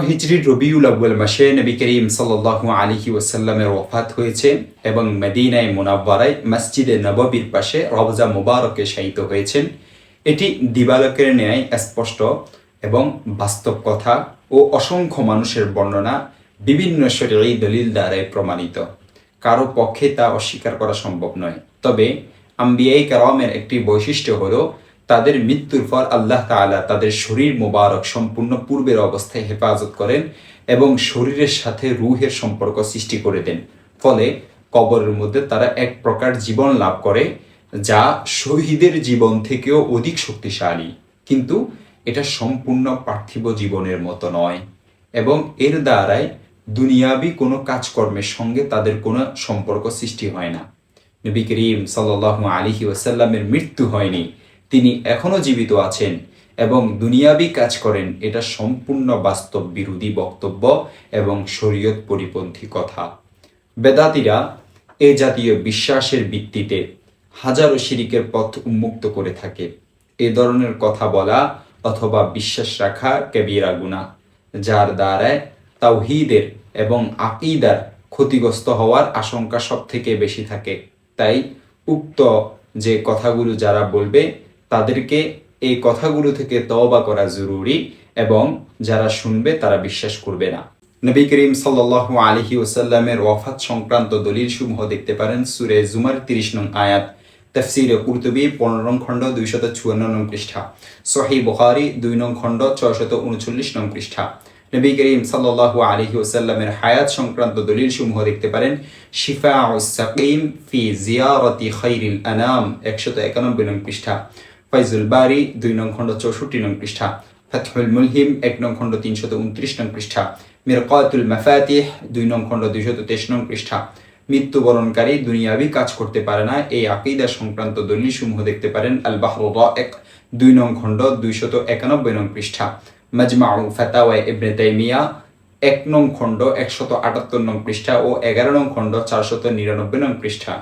হিজরির রবিউল আউয়াল মাসে নবী করিম সাল্লাল্লাহু আলাইহি ওয়াসাল্লামের ওফাত হয়েছে এবং মদিনায়ে মুনাওয়ারায় মসজিদে নববীর পাশে রওজা মুবারকে শায়িত হয়েছেন। এটি দিবালোকের ন্যায় স্পষ্ট এবং বাস্তব কথা ও অসংখ্য মানুষের বর্ণনা বিভিন্ন শরঈ দলিল দ্বারাই প্রমাণিত। কারো পক্ষে তা অস্বীকার করা সম্ভব নয়। তবে আম্বিয়ায়ে কেরামের একটি বৈশিষ্ট্য হলো তাদের মৃত্যুর পর আল্লাহ তাআলা তাদের শরীর মোবারক সম্পূর্ণ পূর্বের অবস্থায় হেফাজত করেন এবং শরীরের সাথে রূহের সম্পর্ক সৃষ্টি করে দেন। ফলে কবরের মধ্যে তারা এক প্রকার জীবন লাভ করে যা শহীদের জীবন থেকেও অধিক শক্তিশালী, কিন্তু এটা সম্পূর্ণ পার্থিব জীবনের মতো নয় এবং এর দ্বারাই দুনিয়াবি কোনো কাজকর্মের সঙ্গে তাদের কোনো সম্পর্ক সৃষ্টি হয় না। নবী করিম সাল্লাল্লাহু আলাইহি ওয়াসাল্লামের মৃত্যু হয়নি, তিনি এখনো জীবিত আছেন এবং দুনিয়াবি কাজ করেন, এটা সম্পূর্ণ বাস্তব বিরোধী বক্তব্য এবং শরীয়ত পরিপন্থী কথা। বেদাতীরা এ জাতীয় বিশ্বাসের ভিত্তিতে হাজারো শিরিকের পথ উন্মুক্ত করে থাকে। এ ধরনের কথা বলা অথবা বিশ্বাস রাখা কবিরা গুনাহ, যার দ্বারায় তাওহীদের এবং আকীদার ক্ষতিগ্রস্ত হওয়ার আশঙ্কা সব থেকে বেশি থাকে। তাই উক্ত যে কথাগুলো যারা বলবে তাদেরকে এই কথাগুলো থেকে তওবা করা জরুরি এবং যারা শুনবে তারা বিশ্বাস করবে না। নবী করিম সাল্লাল্লাহু আলাইহি ওয়াসাল্লামের ওয়াফাত সংক্রান্ত দলিল সমূহ দেখতে পারেন সূরা জুমার 30 নং আয়াত, তাফসীরে কুরতুবী 15 নং খণ্ড 254 নং পৃষ্ঠা, সহিহ বুখারী 2 নং খণ্ড 639 নং পৃষ্ঠা। নবী করিম সাল্লাল্লাহু আলাইহি ওয়াসাল্লামের হায়াত সংক্রান্ত দলিল সমূহ দেখতে পারেন শিফাউস সাকিম ফি জিয়ারাতি খায়রিল আনাম 191 নং পৃষ্ঠা, ফাইজুল বারি 2 নং খণ্ড 64 নং পৃষ্ঠা, ফাতহুল মুলহিম 1 নং খণ্ড 329 নং পৃষ্ঠা, মিরকাতুল মাফাতিহ 2 নং খণ্ড 223 নং পৃষ্ঠা। মৃত্যুবরণকারী দুনিয়াবি কাজ করতে পারে না, এই আকীদা সংক্রান্ত দলিল সমূহ দেখতে পারেন আল বাহরুর রাইক 2 নং খণ্ড 291 নং পৃষ্ঠা, মাজমাউ ফাতাওয়া ইবনে তাইমিয়া 1 নং খণ্ড 178 নং পৃষ্ঠা ও 11 নং খণ্ড 499 নং পৃষ্ঠা।